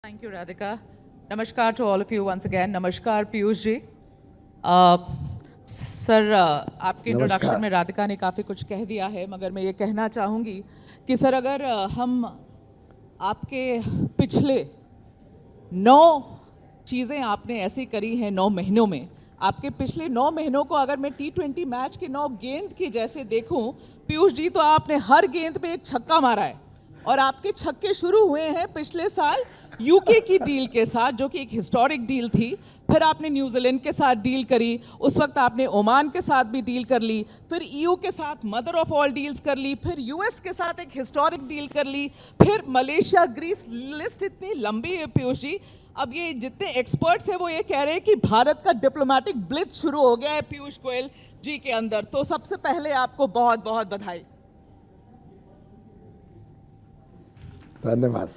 Thank you, Radhika. Namaskar to all of you once again. Namaskar, Piyush ji. Sir आपके introduction में राधिका ने काफ़ी कुछ कह दिया है, मगर मैं ये कहना चाहूँगी कि सर अगर हम आपके पिछले 9 चीज़ें आपने ऐसी करी हैं 9 महीनों में, आपके पिछले 9 महीनों को अगर मैं T20 मैच के 9 गेंद के जैसे देखूं, पीयूष जी, तो आपने हर गेंद पे एक छक्का मारा है और आपके छक्के शुरू हुए हैं पिछले साल यूके की डील के साथ, जो कि एक हिस्टोरिक डील थी। फिर आपने न्यूजीलैंड के साथ डील करी, उस वक्त आपने ओमान के साथ भी डील कर ली, फिर ईयू के साथ मदर ऑफ ऑल डील्स कर ली, फिर यूएस के साथ एक हिस्टोरिक डील कर ली, फिर मलेशिया, ग्रीस, लिस्ट इतनी लंबी है पीयूष जी। अब ये जितने एक्सपर्ट्स हैं वो ये कह रहे हैं कि भारत का डिप्लोमेटिक ब्लिच शुरू हो गया है पीयूष गोयल जी के अंदर। तो सबसे पहले आपको बहुत बहुत बधाई। धन्यवाद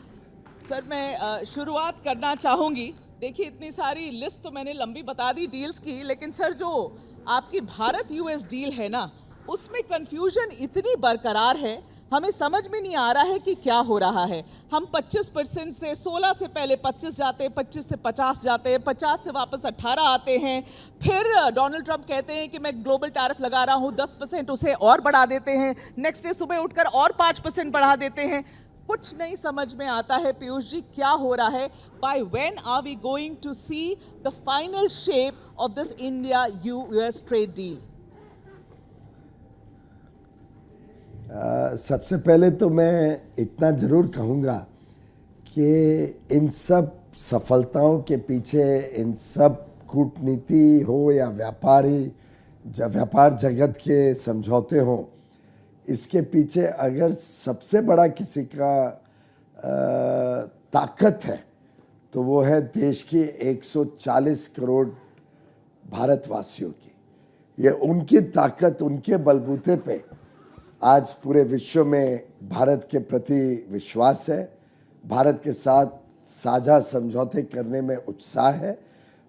सर, मैं शुरुआत करना चाहूँगी। देखिए, इतनी सारी लिस्ट तो मैंने लंबी बता दी डील्स की, लेकिन सर जो आपकी भारत यूएस डील है ना, उसमें कंफ्यूजन इतनी बरकरार है, हमें समझ में नहीं आ रहा है कि क्या हो रहा है। हम 25% से 16 से पहले 25 जाते हैं, 25 से 50 जाते हैं, 50 से वापस 18 आते हैं, फिर डोनाल्ड ट्रंप कहते हैं कि मैं ग्लोबल टैरिफ लगा रहा हूँ, 10% उसे और बढ़ा देते हैं, नेक्स्ट डे सुबह उठकर और 5% बढ़ा देते हैं। कुछ नहीं समझ में आता है पीयूष जी, क्या हो रहा है। By when are we going to see the final shape of this India US trade deal? सबसे पहले तो मैं इतना ज़रूर कहूँगा कि इन सब सफलताओं के पीछे, इन सब कूटनीति हो या व्यापार जगत के समझौते हों, इसके पीछे अगर सबसे बड़ा किसी का ताकत है तो वो है देश की 140 करोड़ भारतवासियों की। ये उनकी ताकत, उनके बलबूते पे आज पूरे विश्व में भारत के प्रति विश्वास है, भारत के साथ साझा समझौते करने में उत्साह है,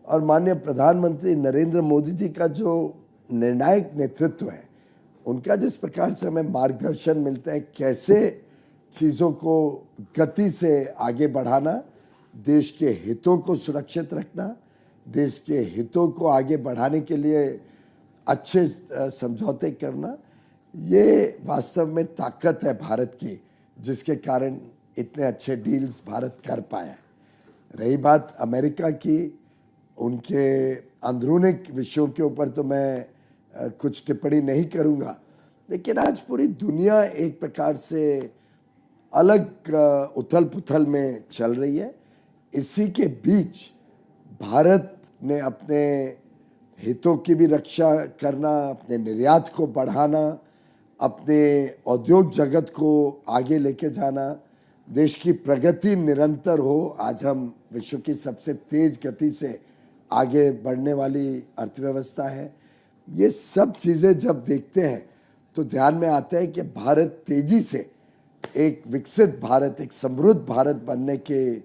और माननीय प्रधानमंत्री नरेंद्र मोदी जी का जो निर्णायक नेतृत्व है, उनका जिस प्रकार से हमें मार्गदर्शन मिलता है कैसे चीज़ों को गति से आगे बढ़ाना, देश के हितों को सुरक्षित रखना, देश के हितों को आगे बढ़ाने के लिए अच्छे समझौते करना, ये वास्तव में ताकत है भारत की, जिसके कारण इतने अच्छे डील्स भारत कर पाया है। रही बात अमेरिका की, उनके अंदरूनी विषयों के ऊपर तो मैं कुछ टिप्पणी नहीं करूँगा, लेकिन आज पूरी दुनिया एक प्रकार से अलग उथल पुथल में चल रही है। इसी के बीच भारत ने अपने हितों की भी रक्षा करना, अपने निर्यात को बढ़ाना, अपने औद्योग जगत को आगे लेके जाना, देश की प्रगति निरंतर हो। आज हम विश्व की सबसे तेज गति से आगे बढ़ने वाली अर्थव्यवस्था है। ये सब चीज़ें जब देखते हैं तो ध्यान में आता है कि भारत तेजी से एक विकसित भारत, एक समृद्ध भारत बनने के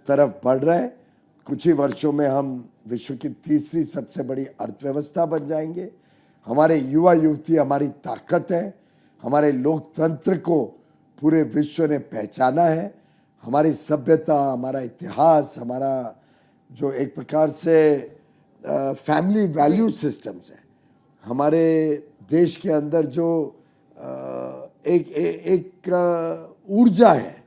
तरफ बढ़ रहा है। कुछ ही वर्षों में हम विश्व की तीसरी सबसे बड़ी अर्थव्यवस्था बन जाएंगे। हमारे युवा युवती हमारी ताकत है, हमारे लोकतंत्र को पूरे विश्व ने पहचाना है। हमारी सभ्यता, हमारा इतिहास, हमारा जो एक प्रकार से फैमिली वैल्यू सिस्टम्स है, हमारे देश के अंदर जो एक ऊर्जा है,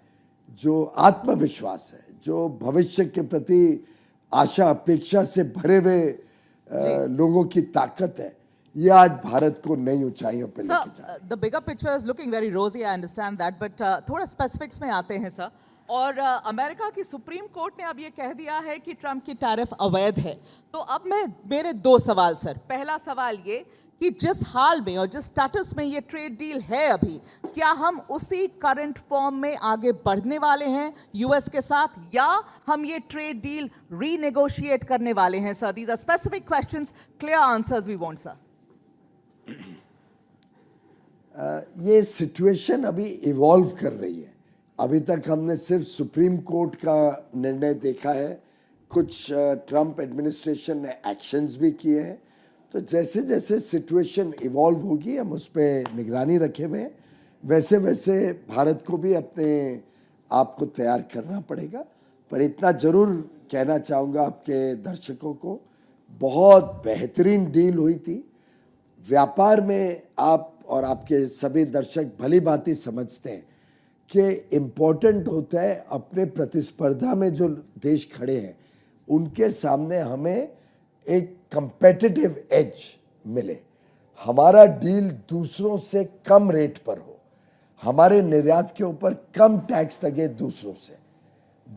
जो आत्मविश्वास है, जो भविष्य के प्रति आशा अपेक्षा से भरे हुए लोगों की ताकत है, ये आज भारत को नई ऊंचाइयों पर लेके जा रहा है। The bigger picture is looking very रोजी, आई अंडरस्टैंड दैट, बट थोड़ा स्पेसिफिक्स में आते हैं सर। और अमेरिका की सुप्रीम कोर्ट ने अब ये कह दिया है कि ट्रंप की टैरिफ अवैध है। तो अब मेरे 2 सवाल सर। पहला सवाल ये कि जिस हाल में और जिस स्टेटस में ये ट्रेड डील है अभी, क्या हम उसी करंट फॉर्म में आगे बढ़ने वाले हैं यूएस के साथ, या हम ये ट्रेड डील रीनेगोशिएट करने वाले हैं sir? These are specific questions, clear answers we want sir. ये सिचुएशन अभी इवॉल्व कर रही है। अभी तक हमने सिर्फ सुप्रीम कोर्ट का निर्णय देखा है, कुछ ट्रंप एडमिनिस्ट्रेशन ने एक्शंस भी किए हैं। तो जैसे जैसे सिचुएशन इवॉल्व होगी हम उस पर निगरानी रखे हुए हैं। वैसे वैसे भारत को भी अपने आप को तैयार करना पड़ेगा। पर इतना जरूर कहना चाहूँगा आपके दर्शकों को, बहुत बेहतरीन डील हुई थी। व्यापार में आप और आपके सभी दर्शक भली भांति समझते हैं कि इम्पोर्टेंट होता है अपने प्रतिस्पर्धा में जो देश खड़े हैं उनके सामने हमें एक कंपेटिटिव एज मिले। हमारा डील दूसरों से कम रेट पर हो, हमारे निर्यात के ऊपर कम टैक्स लगे दूसरों से,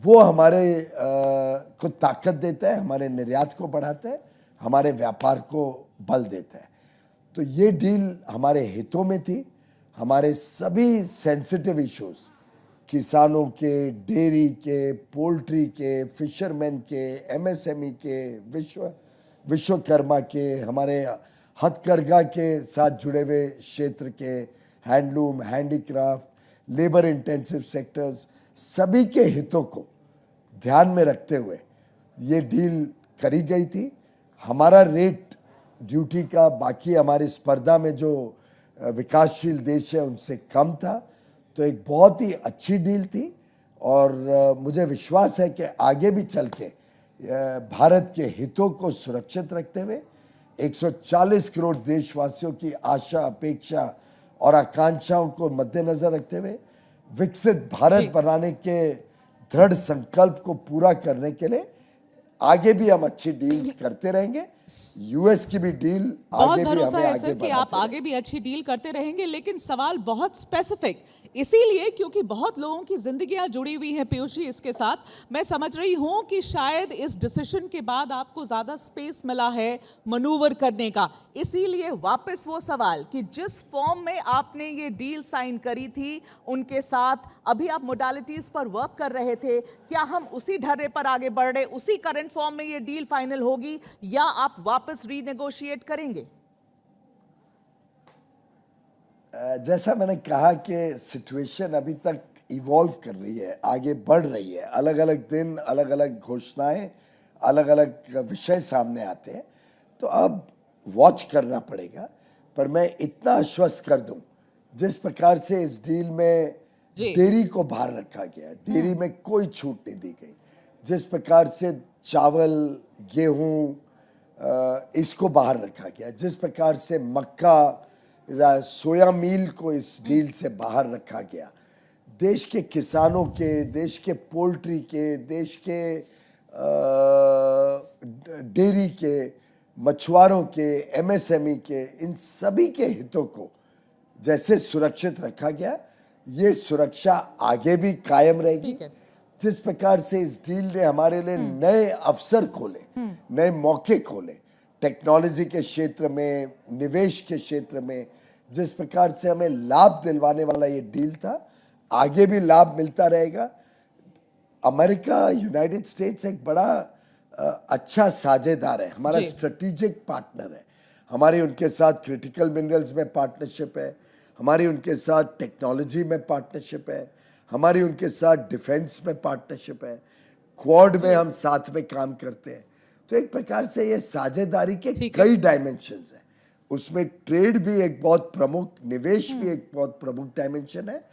वो हमारे को ताकत देता है, हमारे निर्यात को बढ़ाता है, हमारे व्यापार को बल देता है। तो ये डील हमारे हितों में थी। हमारे सभी सेंसिटिव इश्यूज, किसानों के, डेयरी के, पोल्ट्री के, फिशरमैन के, एमएसएमई के, विश्वकर्मा के, हमारे हथकरघा के साथ जुड़े हुए क्षेत्र के, handloom, handicraft, labour intensive sectors, सभी के हितों को ध्यान में रखते हुए ये डील करी गई थी। हमारा रेट ड्यूटी का बाकी हमारी स्पर्धा में जो विकासशील देश है उनसे कम था। तो एक बहुत ही अच्छी डील थी और मुझे विश्वास है कि आगे भी चल के भारत के हितों को सुरक्षित रखते हुए 140 करोड़ देशवासियों की आशा, अपेक्षा और आकांक्षाओं को मद्देनजर रखते हुए विकसित भारत बनाने के दृढ़ संकल्प को पूरा करने के लिए आगे भी हम अच्छी डील्स करते रहेंगे। यूएस की भी डील बहुत आगे भी भरोसा हमें है आगे सर कि आप आगे भी अच्छी डील करते रहेंगे, लेकिन सवाल बहुत स्पेसिफिक इसीलिए क्योंकि बहुत लोगों की जिंदगियां जुड़ी हुई हैं पीयूष जी इसके साथ। मैं समझ रही हूं कि शायद इस डिसीजन के बाद आपको ज्यादा स्पेस मिला है मनूवर करने का, इसीलिए वापस वो सवाल कि जिस फॉर्म में आपने ये डील साइन करी थी उनके साथ, अभी आप मोडालिटीज पर वर्क कर रहे थे, क्या हम उसी ढर्रे पर आगे बढ़ रहे, उसी करंट फॉर्म में ये डील फाइनल होगी या आप वापस रीनेगोशिएट करेंगे? जैसा मैंने कहा कि सिचुएशन अभी तक इवॉल्व कर रही है, आगे बढ़ रही है, अलग अलग दिन, अलग अलग घोषणाएं, अलग अलग विषय सामने आते हैं, तो अब वॉच करना पड़ेगा। पर मैं इतना आश्वस्त कर दूं, जिस प्रकार से इस डील में डेयरी को बाहर रखा गया, डेयरी में कोई छूट नहीं दी गई, जिस प्रकार से चावल, गेहूं इसको बाहर रखा गया, जिस प्रकार से मक्का, सोया मील को इस डील से बाहर रखा गया, देश के किसानों के, देश के पोल्ट्री के, देश के डेयरी के, मछुआरों के, एमएसएमई के, इन सभी के हितों को जैसे सुरक्षित रखा गया, ये सुरक्षा आगे भी कायम रहेगी। जिस प्रकार से इस डील ने हमारे लिए नए अवसर खोले, नए मौके खोले, टेक्नोलॉजी के क्षेत्र में, निवेश के क्षेत्र में, जिस प्रकार से हमें लाभ दिलवाने वाला ये डील था, आगे भी लाभ मिलता रहेगा। अमेरिका, यूनाइटेड स्टेट्स एक बड़ा अच्छा साझेदार है, हमारा स्ट्रेटेजिक पार्टनर है। हमारी उनके साथ क्रिटिकल मिनरल्स में पार्टनरशिप है, हमारी उनके साथ टेक्नोलॉजी में पार्टनरशिप है, हमारी उनके साथ डिफेंस में पार्टनरशिप है, क्वाड में हम साथ में काम करते हैं। तो एक प्रकार से ये साझेदारी के कई डायमेंशंस हैं, उसमें ट्रेड भी एक बहुत प्रमुख, निवेश भी एक बहुत प्रमुख डायमेंशन है,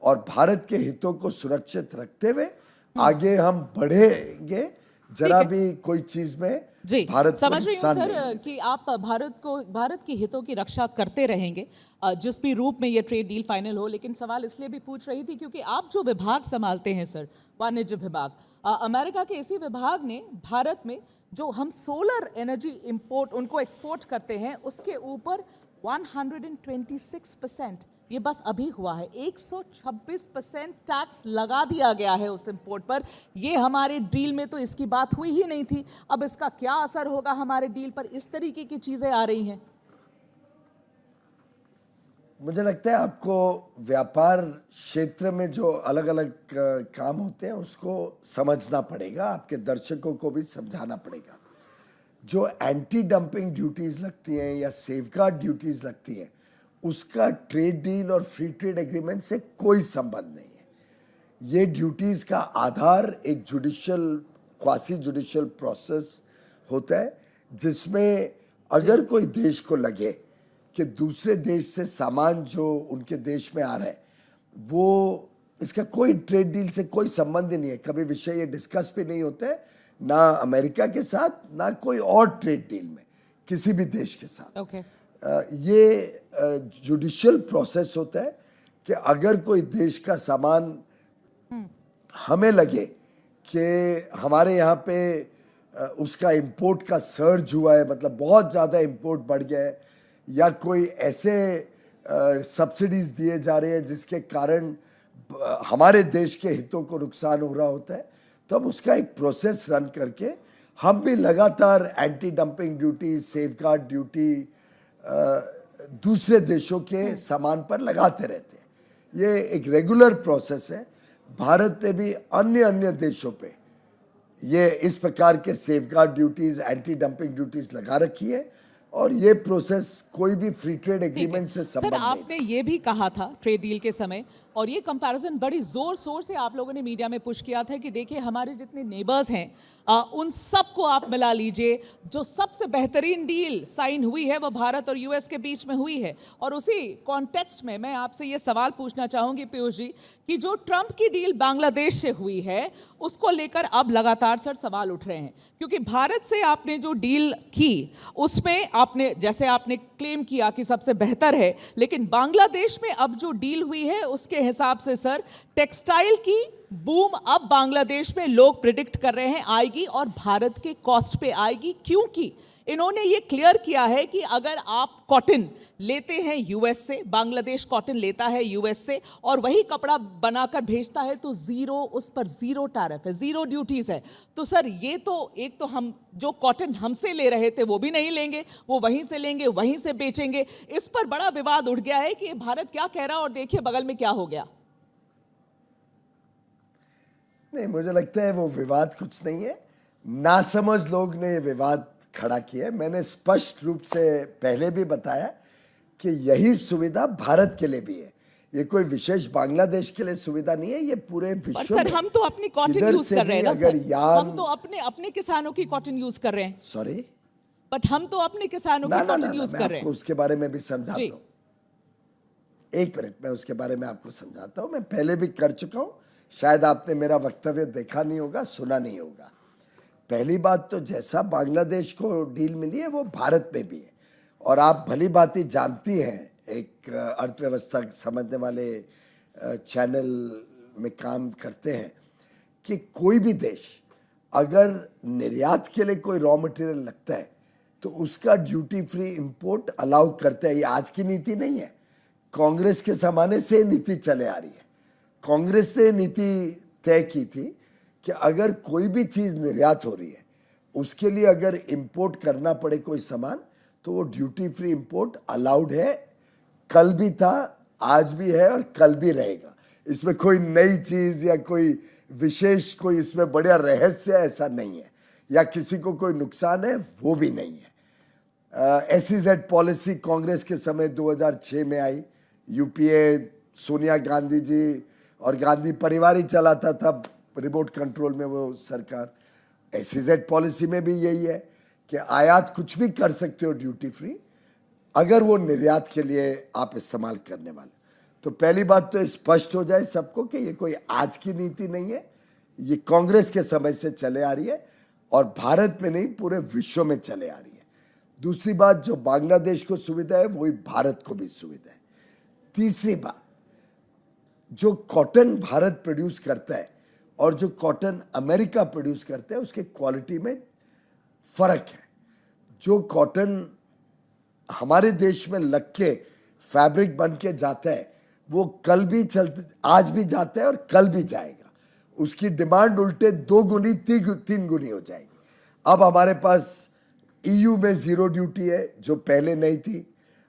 और भारत के हितों को सुरक्षित रखते हुए आगे हम बढ़ेंगे। जरा भी कोई चीज में भारत समझ रही हूँ सर कि आप भारत के हितों की रक्षा करते रहेंगे जिस भी रूप में ये ट्रेड डील फाइनल हो। लेकिन सवाल इसलिए भी पूछ रही थी क्योंकि आप जो विभाग संभालते हैं सर, वाणिज्य विभाग, अमेरिका के इसी विभाग ने भारत में जो हम सोलर एनर्जी इंपोर्ट उनको एक्सपोर्ट करते हैं उसके ऊपर 126%, ये बस अभी हुआ है, 126% टैक्स लगा दिया गया है उस इंपोर्ट पर। ये हमारे डील में तो इसकी बात हुई ही नहीं थी। अब इसका क्या असर होगा हमारे डील पर? इस तरीके की चीजें आ रही हैं। मुझे लगता है आपको व्यापार क्षेत्र में जो अलग अलग काम होते हैं उसको समझना पड़ेगा, आपके दर्शकों को भी समझाना पड़ेगा। जो एंटी डंपिंग ड्यूटीज लगती हैं या सेफगार्ड ड्यूटीज लगती हैं, उसका ट्रेड डील और फ्री ट्रेड एग्रीमेंट से कोई संबंध नहीं है। ये ड्यूटीज का आधार एक क्वासी जुडिशियल प्रोसेस होता है, जिसमें अगर कोई देश को लगे कि दूसरे देश से सामान जो उनके देश में आ रहा है वो इसका कोई ट्रेड डील से कोई संबंध ही नहीं है, कभी विषय ये डिस्कस भी नहीं होते, ना अमेरिका के साथ ना कोई और ट्रेड डील में किसी भी देश के साथ। ओके। ये जुडिशियल प्रोसेस होता है कि अगर कोई देश का सामान हमें लगे कि हमारे यहाँ पे उसका इंपोर्ट का सर्ज हुआ है, मतलब बहुत ज़्यादा इंपोर्ट बढ़ गया है, या कोई ऐसे सब्सिडीज दिए जा रहे हैं जिसके कारण हमारे देश के हितों को नुकसान हो रहा होता है, तो हम उसका एक प्रोसेस रन करके हम भी लगातार anti dumping duty, safeguard duty दूसरे देशों के सामान पर लगाते रहते हैं। ये एक रेगुलर प्रोसेस है। भारत ने भी अन्य अन्य देशों पे ये इस प्रकार के safeguard duties, anti dumping duties लगा रखी है, और ये प्रोसेस कोई भी फ्री ट्रेड एग्रीमेंट से सर, संबंध नहीं। आपने ये भी कहा था ट्रेड डील के समय, और ये कंपैरिजन बड़ी जोर शोर से आप लोगों ने मीडिया में पुश किया था कि देखिए हमारे जितने नेबर्स हैं उन सबको आप मिला लीजिए, जो सबसे बेहतरीन डील साइन हुई है वो भारत और यूएस के बीच में हुई है। और उसी कॉन्टेक्स्ट में मैं आपसे ये सवाल पूछना चाहूंगी पीयूष जी कि जो ट्रंप की डील बांग्लादेश से हुई है उसको लेकर अब लगातार सर सवाल उठ रहे हैं, क्योंकि भारत से आपने जो डील की उसमें आपने, जैसे आपने क्लेम किया कि सबसे बेहतर है, लेकिन बांग्लादेश में अब जो डील हुई है उसके हिसाब से सर टेक्सटाइल की बूम अब बांग्लादेश में लोग प्रिडिक्ट कर रहे हैं आएगी और भारत के कॉस्ट पे आएगी, क्योंकि इन्होंने ये क्लियर किया है कि अगर आप कॉटन लेते हैं यूएस से, बांग्लादेश कॉटन लेता है यूएस से और वही कपड़ा बनाकर भेजता है तो जीरो, उस पर जीरो टैरिफ है, जीरो ड्यूटीज है। तो सर ये तो एक तो हम जो कॉटन हमसे ले रहे थे वो भी नहीं लेंगे, वो वहीं से लेंगे, वहीं से बेचेंगे। इस पर बड़ा विवाद उठ गया है कि भारत क्या कह रहा है और देखिए बगल में क्या हो गया। नहीं, मुझे लगता है वो विवाद कुछ नहीं है, नासमझ लोग ने ये विवाद खड़ा किया है। मैंने स्पष्ट रूप से पहले भी बताया कि यही सुविधा भारत के लिए भी है, ये कोई विशेष बांग्लादेश के लिए सुविधा नहीं है, ये पूरे विश्व सर में। हम तो अपनी कॉटन किधर यूज से कर रहे हैं भी ना अगर सर, यान, हम तो अपने किसानों की कॉटन यूज कर रहे हैं। सॉरी, बट हम तो अपने किसानों की कॉटन यूज कर रहे हैं। मैं उसके बारे में भी समझाता जी। हूँ, एक मिनट, मैं उसके बारे में आपको समझाता हूँ। मैं पहले भी कर चुका हूँ, शायद आपने मेरा वक्तव्य देखा नहीं होगा, सुना नहीं होगा। पहली बात तो जैसा बांग्लादेश को डील मिली है वो भारत में भी है, और आप भली भांति जानती हैं, एक अर्थव्यवस्था समझने वाले चैनल में काम करते हैं, कि कोई भी देश अगर निर्यात के लिए कोई रॉ मटेरियल लगता है तो उसका ड्यूटी फ्री इंपोर्ट अलाउ करता है। ये आज की नीति नहीं है, कांग्रेस के ज़माने से नीति चले आ रही है। कांग्रेस ने नीति तय की थी कि अगर कोई भी चीज़ निर्यात हो रही है उसके लिए अगर इंपोर्ट करना पड़े कोई सामान, तो वो ड्यूटी फ्री इंपोर्ट अलाउड है, कल भी था, आज भी है और कल भी रहेगा। इसमें कोई नई चीज़ या कोई विशेष कोई इसमें बड़ा रहस्य ऐसा नहीं है, या किसी को कोई नुकसान है वो भी नहीं है। SEZ पॉलिसी कांग्रेस के समय 2006 में आई, यूपीए सोनिया गांधी जी और गांधी परिवार ही चलाता था, रिमोट कंट्रोल में वो सरकार। SEZ पॉलिसी में भी यही है कि आयात कुछ भी कर सकते हो ड्यूटी फ्री, अगर वो निर्यात के लिए आप इस्तेमाल करने वाले। तो पहली बात तो स्पष्ट हो जाए सबको कि ये कोई आज की नीति नहीं है, ये कांग्रेस के समय से चले आ रही है और भारत में नहीं पूरे विश्व में चले आ रही है। दूसरी बात, जो बांग्लादेश को सुविधा है वही भारत को भी सुविधा है। तीसरी बात, जो कॉटन भारत प्रोड्यूस करता है और जो कॉटन अमेरिका प्रोड्यूस करता है उसके क्वालिटी में फर्क है। जो कॉटन हमारे देश में लग के फैब्रिक बन के जाता है वो कल भी चलते, आज भी जाता है और कल भी जाएगा। उसकी डिमांड उल्टे 2 गुनी 3 गुनी हो जाएगी। अब हमारे पास EU में जीरो ड्यूटी है जो पहले नहीं थी।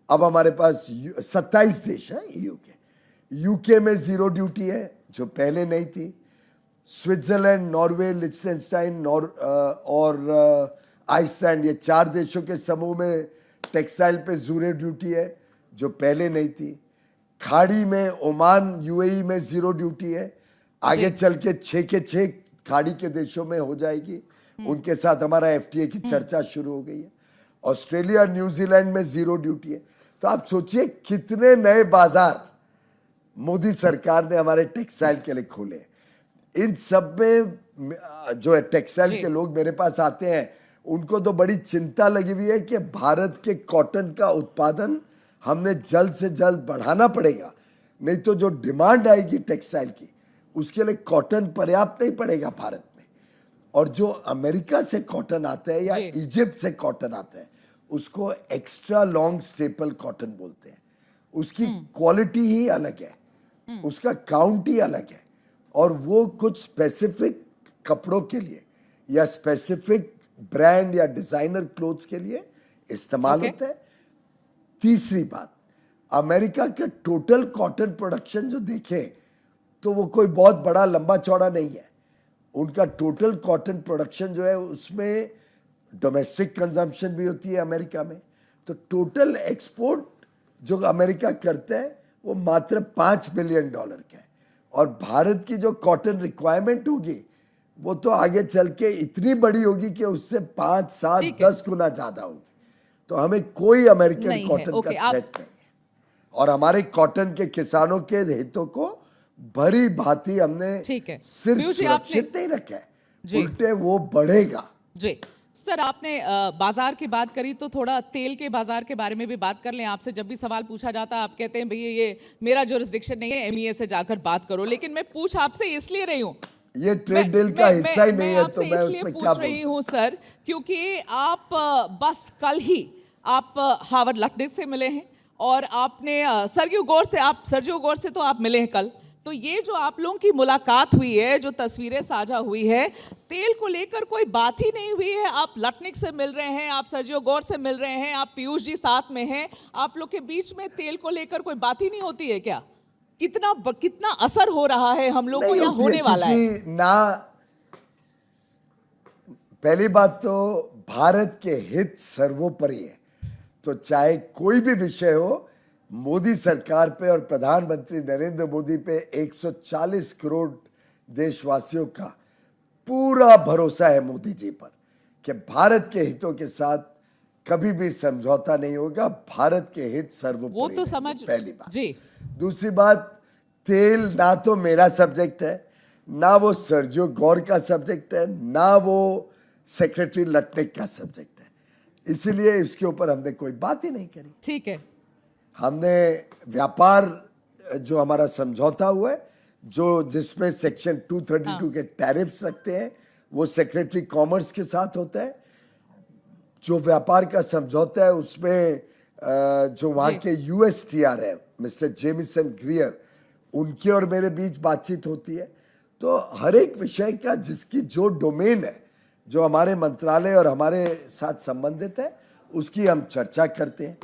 अब हमारे पास 27 देश हैं EU के। UK में जीरो ड्यूटी है जो पहले नहीं थी। स्विट्जरलैंड, नॉर्वे, लिechtenstein और आइसलैंड, ये 4 देशों के समूह में टेक्सटाइल पे जीरो ड्यूटी है जो पहले नहीं थी। खाड़ी में ओमान, UAE में जीरो ड्यूटी है, आगे चल के 6 के 6 खाड़ी के देशों में हो जाएगी। उनके साथ हमारा FTA की चर्चा शुरू हो गई है। ऑस्ट्रेलिया, न्यूजीलैंड में जीरो ड्यूटी है। तो आप सोचिए कितने नए बाजार मोदी सरकार ने हमारे टेक्सटाइल के लिए खोले। इन सब में जो है टेक्सटाइल जी। के लोग मेरे पास आते हैं, उनको तो बड़ी चिंता लगी हुई है कि भारत के कॉटन का उत्पादन हमने जल्द से जल्द बढ़ाना पड़ेगा, नहीं तो जो डिमांड आएगी टेक्सटाइल की उसके लिए कॉटन पर्याप्त नहीं पड़ेगा भारत में। और जो अमेरिका से कॉटन आता है या जी। इजिप्ट से कॉटन आता है उसको एक्स्ट्रा लॉन्ग स्टेपल कॉटन बोलते हैं। उसकी क्वालिटी ही अलग है, उसका काउंट ही अलग है, और वो कुछ स्पेसिफिक कपड़ों के लिए या स्पेसिफिक ब्रांड या डिजाइनर क्लोथ्स के लिए इस्तेमाल Okay. होता है। तीसरी बात, अमेरिका के टोटल कॉटन प्रोडक्शन जो देखें तो वो कोई बहुत बड़ा लंबा चौड़ा नहीं है। उनका टोटल कॉटन प्रोडक्शन जो है उसमें डोमेस्टिक कंजम्पशन भी होती है अमेरिका में, तो टोटल एक्सपोर्ट जो अमेरिका करता है वो मात्र $5 बिलियन का है। और भारत की जो कॉटन रिक्वायरमेंट होगी वो तो आगे चल के इतनी बड़ी होगी कि उससे 5, 7, ठीक है। 10 गुना ज्यादा होगी। तो हमें कोई अमेरिकन नहीं है। कॉटन ओके, का थ्रेट नहीं है, और हमारे कॉटन के किसानों के हितों को भरी भांति हमने ठीक है। सिर्फ पीयूष जी, सुरक्षित नहीं रखा है, जी। उल्टे वो बढ़ेगा। जी सर, आपने बाजार की बात करी तो थोड़ा तेल के बाजार के बारे में भी बात कर लें। आपसे जब भी सवाल पूछा जाता है आप कहते हैं भैया ये मेरा जुरिस्डिक्शन नहीं है, एमईए से जाकर बात करो। लेकिन मैं पूछ आपसे इसलिए रही हूँ, ये ट्रेड डील का हिस्सा ही नहीं है, तो मैं इसलिए उसमें क्या पूछ रही बोल हूँ सर, क्योंकि आप बस कल ही आप हावर्ड लटनिक से मिले हैं और आपने सर्जियो गोर से तो आप मिले हैं कल। तो ये जो आप लोगों की मुलाकात हुई है, जो तस्वीरें साझा हुई है, तेल को लेकर कोई बात ही नहीं हुई है। आप लटनिक से मिल रहे हैं, आप सर्जियो गोर से मिल रहे हैं, आप पीयूष जी साथ में हैं, आप लोग के बीच में तेल को लेकर कोई बात ही नहीं होती है क्या? कितना असर हो रहा है हम लोग को या होने वाला है? ना, पहली बात तो भारत के हित सर्वोपरि है, तो चाहे कोई भी विषय हो, मोदी सरकार पे और प्रधानमंत्री नरेंद्र मोदी पे 140 करोड़ देशवासियों का पूरा भरोसा है मोदी जी पर कि भारत के हितों के साथ कभी भी समझौता नहीं होगा। भारत के हित सर्वोपरि वो तो रहेंगे, समझ पहली बात जी। दूसरी बात, तेल ना तो मेरा सब्जेक्ट है, ना वो सर्जियो गौर का सब्जेक्ट है, ना वो सेक्रेटरी लटनिक का सब्जेक्ट है, इसीलिए इसके ऊपर हमने कोई बात ही नहीं करी। ठीक है। हमने व्यापार जो हमारा समझौता हुआ है, जो जिसमें सेक्शन 232 के टैरिफ्स रखते हैं, वो सेक्रेटरी कॉमर्स के साथ होता है। जो व्यापार का समझौता है उसमें जो वहाँ के यूएसटीआर है मिस्टर जेमिसन ग्रियर, उनके और मेरे बीच बातचीत होती है। तो हर एक विषय का जिसकी जो डोमेन है, जो हमारे मंत्रालय और हमारे साथ संबंधित है, उसकी हम चर्चा करते हैं।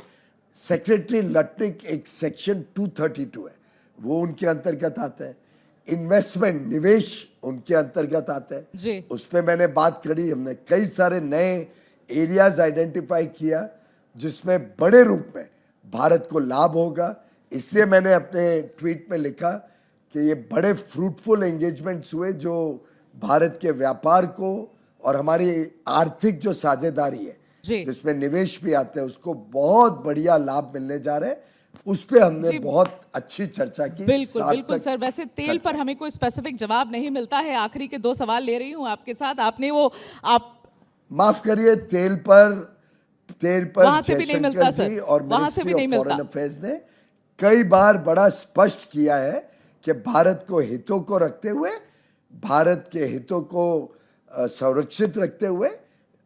सेक्रेटरी लटनिक एक सेक्शन 232 है, वो उनके अंतर्गत आता है। इन्वेस्टमेंट, निवेश उनके अंतर्गत आता है, उस पर मैंने बात करी। हमने कई सारे नए एरियाज आइडेंटिफाई किया जिसमें बड़े रूप में भारत को लाभ होगा। इसलिए मैंने अपने ट्वीट में लिखा कि ये बड़े फ्रूटफुल एंगेजमेंट्स हुए जो भारत के व्यापार को और हमारी आर्थिक जो साझेदारी है जिसमें निवेश भी आते हैं उसको बहुत बढ़िया लाभ मिलने जा रहे हैं। उस पे हमने बहुत अच्छी चर्चा की। बिल्कुल सर। वैसे तेल पर हमें कोई स्पेसिफिक जवाब नहीं मिलता है। आखिरी के 2 सवाल ले रही हूँ आपके साथ। आपने वो माफ करिए, तेल पर वहां से भी नहीं मिलता जी और वहां से भी नहीं मिनिस्ट्री ऑफ फॉरेन अफेयर्स ने कई बार बड़ा स्पष्ट किया है कि भारत को हितों को रखते हुए, भारत के हितों को संरक्षित रखते हुए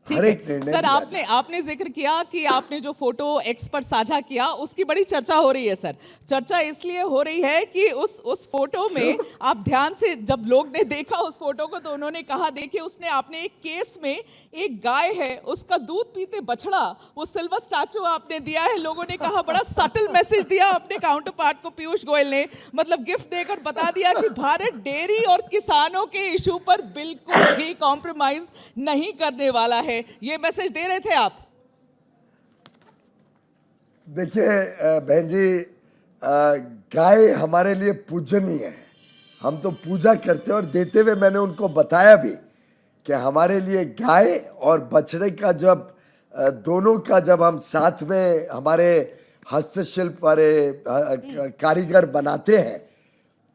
हर एक निर्णय सर आपने जिक्र किया कि आपने जो फोटो एक्स पर साझा किया उसकी बड़ी चर्चा हो रही है सर। चर्चा इसलिए हो रही है कि उस फोटो में आप ध्यान से, जब लोग ने देखा उस फोटो को तो उन्होंने कहा देखिए उसने आपने एक केस में एक गाय है उसका दूध पीते बछड़ा, वो सिल्वर स्टैचू आपने दिया है। लोगों ने कहा बड़ा सटल मैसेज दिया अपने काउंटर पार्ट को पीयूष गोयल ने, मतलब गिफ्ट देकर बता दिया कि भारत डेयरी और किसानों के इशू पर बिल्कुल भी कॉम्प्रोमाइज नहीं करने वाला है। ये मैसेज दे रहे थे आप? देखिए बहन जी, गाय हमारे लिए पूजनीय है, हम तो पूजा करते हैं और देते हुए मैंने उनको बताया भी कि हमारे लिए गाय और बछड़े का जब दोनों का जब हम साथ में हमारे हस्तशिल्प वाले कारीगर बनाते हैं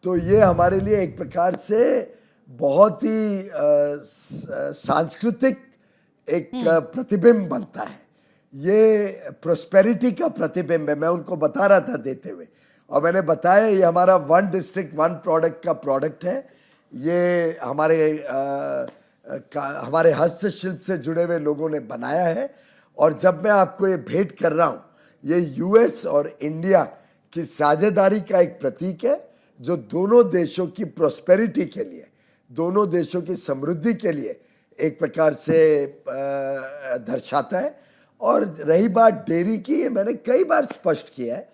तो ये हमारे लिए एक प्रकार से बहुत ही सांस्कृतिक एक प्रतिबिंब बनता है। ये प्रोस्पेरिटी का प्रतिबिंब है। मैं उनको बता रहा था देते हुए, और मैंने बताया ये हमारा वन डिस्ट्रिक्ट वन प्रोडक्ट का प्रोडक्ट है। ये हमारे हस्तशिल्प से जुड़े हुए लोगों ने बनाया है। और जब मैं आपको ये भेंट कर रहा हूँ, ये यूएस और इंडिया की साझेदारी का एक प्रतीक है, जो दोनों देशों की प्रोस्पेरिटी के लिए, दोनों देशों की समृद्धि के लिए एक प्रकार से दर्शाता है। और रही बात डेयरी की, ये मैंने कई बार स्पष्ट किया है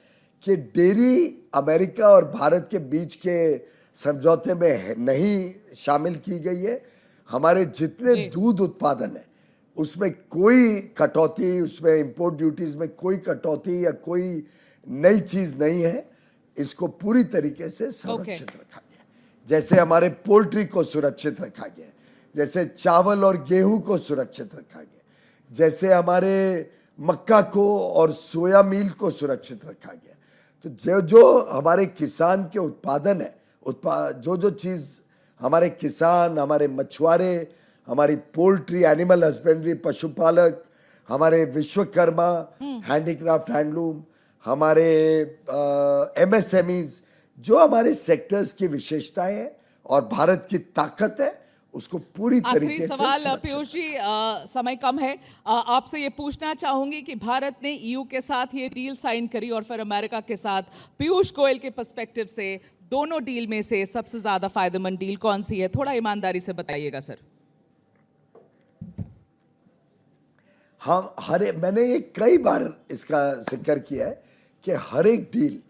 कि डेयरी अमेरिका और भारत के बीच के समझौते में नहीं शामिल की गई है। हमारे जितने दूध उत्पादन है उसमें कोई कटौती, उसमें इंपोर्ट ड्यूटीज में कोई कटौती या कोई नई चीज नहीं है। इसको पूरी तरीके से सुरक्षित रखा गया। जैसे हमारे पोल्ट्री को सुरक्षित रखा गया, जैसे चावल और गेहूं को सुरक्षित रखा गया, जैसे हमारे मक्का को और सोया मील को सुरक्षित रखा गया। तो जो हमारे किसान के उत्पादन है, जो चीज़ हमारे किसान, हमारे मछुआरे, हमारी पोल्ट्री, एनिमल हस्बेंड्री, पशुपालक, हमारे विश्वकर्मा, हैंडीक्राफ्ट, हैंडलूम, हमारे एमएसएमईज, जो हमारे सेक्टर्स की विशेषताएं हैं और भारत की ताकत है, उसको पूरी तरीके से सवाल पीयूष जी, समय कम है, आपसे ये पूछना चाहूंगी कि भारत ने ईयू के साथ ये डील साइन करी और फिर अमेरिका के साथ, पीयूष गोयल के पर्सपेक्टिव से दोनों डील में से सबसे ज्यादा फायदेमंद डील कौन सी है? थोड़ा ईमानदारी से बताइएगा सर। हाँ, मैंने ये कई बार इसका जिक्र किया है कि हर एक डील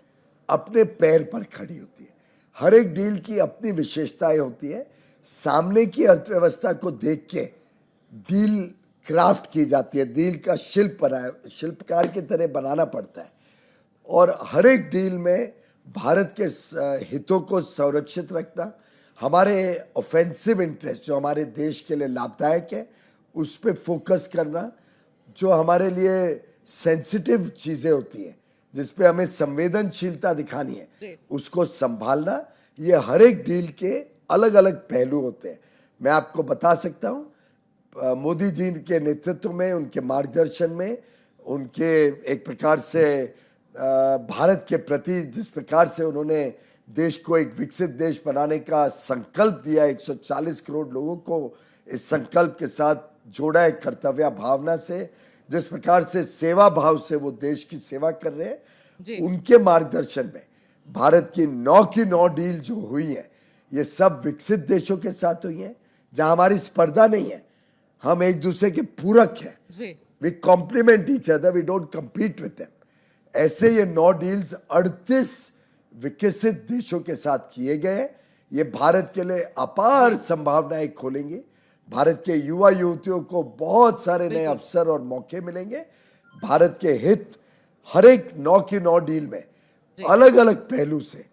अपने पैर पर खड़ी होती है। हर एक डील की अपनी विशेषताएं होती है। सामने की अर्थव्यवस्था को देख के डील क्राफ्ट की जाती है। डील का शिल्पकार की तरह बनाना पड़ता है। और हर एक डील में भारत के हितों को संरक्षित रखना, हमारे ऑफेंसिव इंटरेस्ट जो हमारे देश के लिए लाभदायक है उस पर फोकस करना, जो हमारे लिए सेंसिटिव चीज़ें होती हैं जिस पे हमें संवेदनशीलता दिखानी है उसको संभालना, ये हर एक डील के अलग अलग पहलू होते हैं। मैं आपको बता सकता हूँ, मोदी जी के नेतृत्व में, उनके मार्गदर्शन में, उनके एक प्रकार से भारत के प्रति जिस प्रकार से उन्होंने देश को एक विकसित देश बनाने का संकल्प दिया, 140 करोड़ लोगों को इस संकल्प के साथ जोड़ा है कर्तव्य भावना से, जिस प्रकार से सेवा भाव से वो देश की सेवा कर रहे हैं, उनके मार्गदर्शन में भारत की 9 डील जो हुई है, ये सब विकसित देशों के साथ हुई है जहां हमारी स्पर्धा नहीं है। हम एक दूसरे के पूरक हैं। We complement each other, we don't compete with them. ऐसे ये 9 डील्स 38 विकसित देशों के साथ किए गए। ये भारत के लिए अपार संभावनाएं खोलेंगी। भारत के युवा युवतियों को बहुत सारे नए अवसर और मौके मिलेंगे। भारत के हित हर एक 9 डील में अलग अलग पहलू से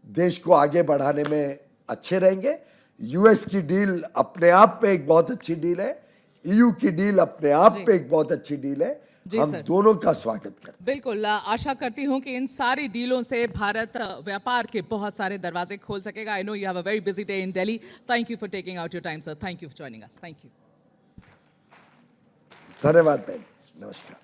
देश को आगे बढ़ाने में अच्छे रहेंगे। यूएस की डील अपने आप में एक बहुत अच्छी डील है, ईयू की डील अपने आप में एक बहुत अच्छी डील है। हम दोनों का स्वागत करते हैं। बिल्कुल, आशा करती हूं कि इन सारी डीलों से भारत व्यापार के बहुत सारे दरवाजे खोल सकेगा। I know you have a very busy day in Delhi. Thank you for taking out your time sir. Thank you for joining us. Thank you. धन्यवाद बहन, नमस्कार।